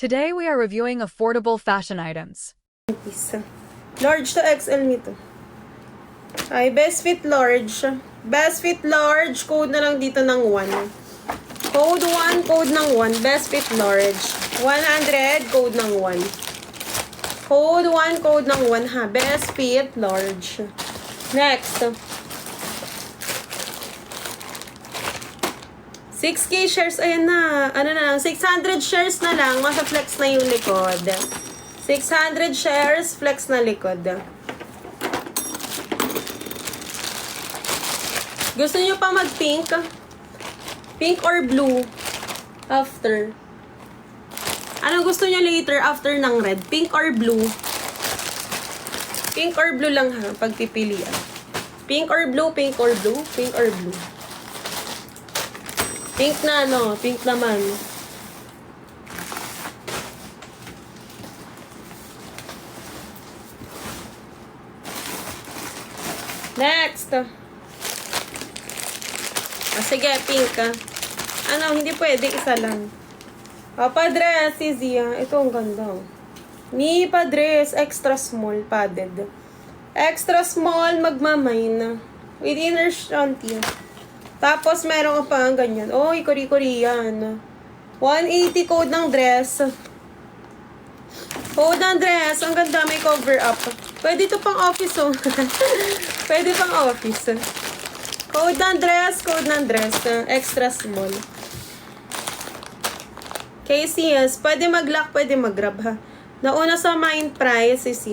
Today we are reviewing affordable fashion items. Large to XL nito. Ay, best fit large. Best fit large, code na lang dito ng 1. Code 1, code ng 1. Best fit large. 100, code ng 1. Code 1, code ng 1 ha. Best fit large. Next. 6K shares, ayan na. Ano na lang, 600 shares na lang. Masa-flex na yung likod. 600 shares, flex na likod. Gusto niyo pa mag-pink? Pink or blue? After. Ano gusto niyo later after ng red? Pink or blue? Pink or blue lang ha, pagpipilian. Pink or blue, pink or blue, pink or blue. Pink na ano, pink naman. Next. Sige, pink Ano, hindi pwede, isa lang. Padres, si Zia. Ito ang ganda. Ni padres, extra small, padded. Extra small, magmamain. With inner shanty. Tapos, meron ka pa ang ganyan. Oy, Korean. 180 code ng dress. Code ng dress. Ang ganda, may cover up. Pwede ito pang office, oh. Pwede pang office. Code ng dress, code ng dress. Extra small. KCS, pwede mag-lock, pwede mag-grab, ha. Nauna sa main price is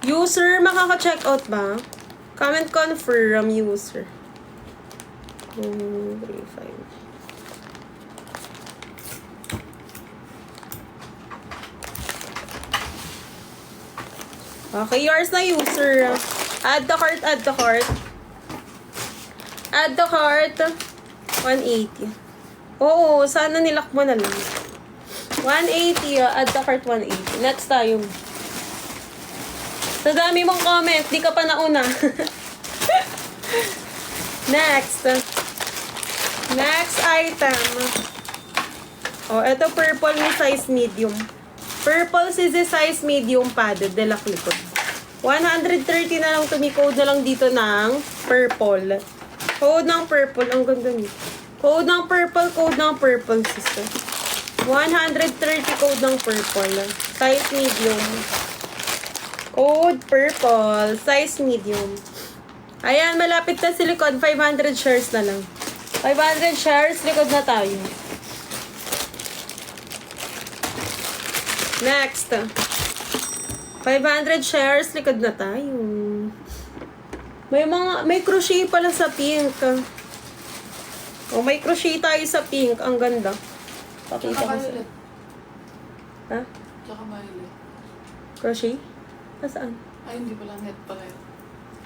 User, makaka-checkout ba? Comment confirm, user. 3, 5. Okay, yours na user. Add the cart, add the cart. Add the cart. 180. Oo, sana nilak mo na lang. 180, add the cart 180. Next tayo. Sa dami mong comment, di ka pa nauna. Next. Next item. Oh, ito purple ni size medium. Purple si size medium padded, delak likod. 130 na lang tumikode na lang dito ng purple. Code ng purple, ang ganda nito. Code ng purple, sister. 130 code ng purple. Size medium. Code purple, size medium. Ayan, malapit na si likod. 500 shares na lang. 500 shares, likod na tayo. Next. 500 shares, likod na tayo. May crochet pala sa pink. Oh, may crochet tayo sa pink. Ang ganda. Pakita ko sa... Ha? Tsaka violet. Crochet? Saan? Ay, hindi pala. Net pala yun.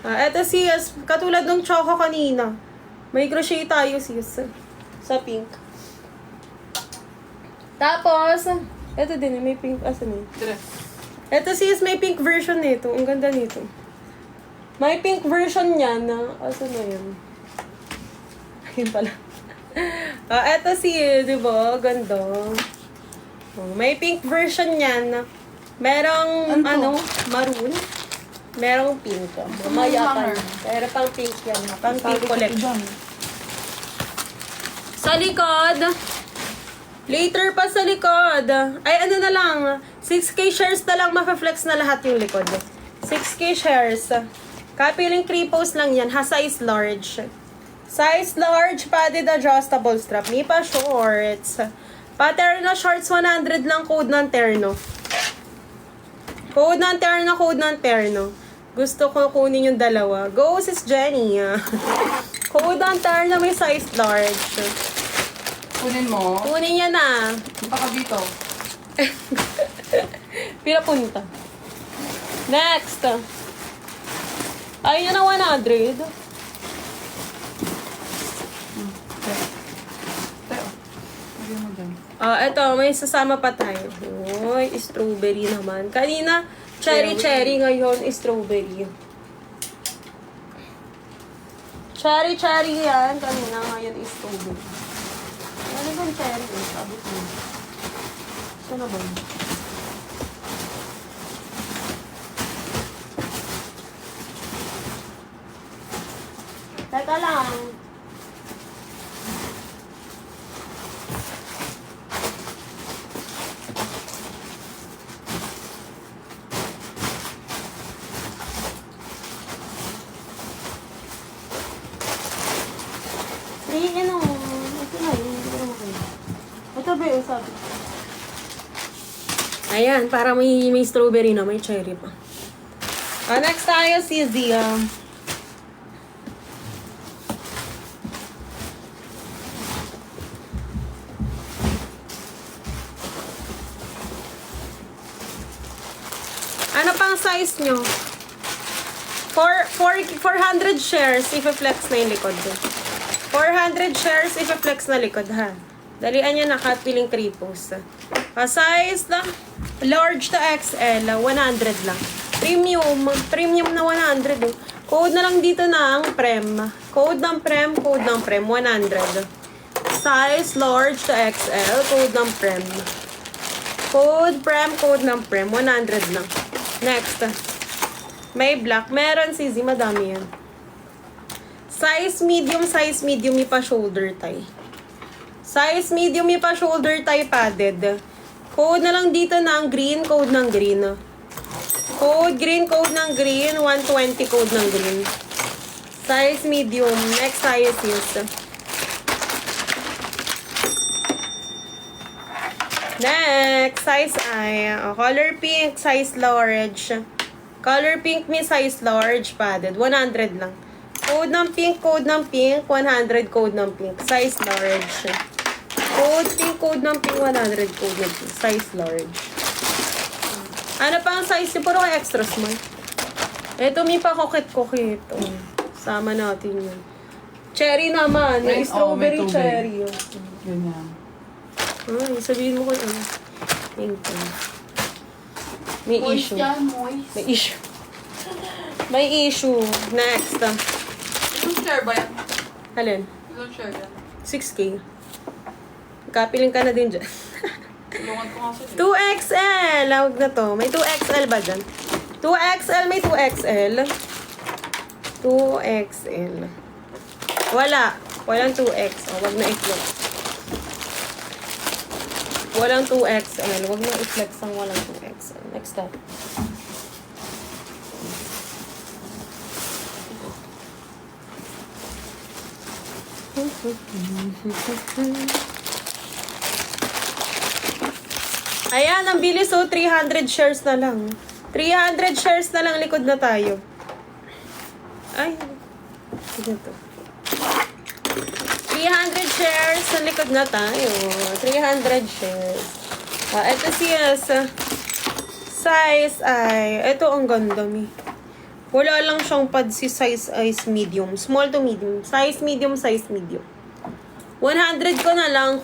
Eto sis, katulad ng choco kanina. May crochet tayo sis. Sa pink. Tapos, eto din, may pink. Asan yun? Dress. Eto sis, may pink version nito. Ang ganda nito. May pink version niya na, asan na yun? Ayun pala. Eto sis, diba? Ganda. May pink version niyan na merong, maroon. Merong pink. Mamaya pa. Pero pang pink yan. Pang pink collection. Sa likod. Later pa sa likod. Ay, ano na lang. 6K shares na lang. Maka-flex na lahat yung likod. 6K shares. Kapiling 3 post lang yan. Ha, size large. Size large, padded adjustable strap. Nipa shorts. Pa-terno shorts, 100 lang code ng terno. Code ng terno. Gusto ko kunin yung dalawa. Go, sis Jenny. Code ng terno, may size large. Kunin mo. Kunin niya na. Baka dito. Pila punta. Next. Ayun na 100. Teo. Lagyan mo dyan. Eto, may sasama pa tayo. Uy, strawberry naman. Kanina, cherry, ngayon, strawberry. Cherry yan. Kanina ngayon is strawberry. Ano bang cherry eh? Sabi ko. Ito na ba? Teka lang. Ito na yun. Ito ba yung sabi? Ayan, para may strawberry na, may cherry pa. Next tayo si Zia. Ano pang size nyo? 400 shares, i-flex na yung likod. 400 shares, i-flex na likod, ha? Dalian nyo na, cut-filling crepos. Size lang, large to XL, 100 lang. Premium na 100. Oh. Code na lang dito ng prem. Code ng prem, 100. Size, large to XL, code ng prem. Code ng prem, 100 lang. Next. May black. Meron, Sisi. Madami yan. Size medium, may pa shoulder tie. Size medium, may pa shoulder tie padded. Code na lang dito ng green, code ng green. Code ng green, 120 code ng green. Size medium. Next size is next, size I. Color pink, size large. Color pink, may size large, padded. 100 lang. Code ng pink, 100 code ng pink. Size large. Code ng pink, 100 code ng pink. Size large. Ano pa ang size niyo? Puro kay extra small. Ito, may pa kokit-kokit. Oh. Sama natin yun. Cherry naman. May strawberry cherry. Ganyan. Ay, sabihin mo ko ano. Thank you. May Moist issue. yan, moist. May issue. May issue. Next. Itong share ba yan? Alin? Itong share yan. 6K. Kapiling ka na din dyan. Tulungan ko nga sila. 2XL. Lawag na to. May 2XL ba dyan? 2XL. May 2XL. 2XL. Wala. Walang 2X. O, wag na i-flex. Walang 2XL. Wag na i-flex ang walang 2XL. Next up. Ayan, ang bilis oh. 300 shares na lang. 300 shares na lang, likod na tayo. Ay, ito to. 300 shares sa likod na tayo. 300 shares. Ito siya sa size ay, ito ang ganda mi. Wala lang siyang pad si size is medium. Small to medium. Size medium, size medium. 100 ko na lang.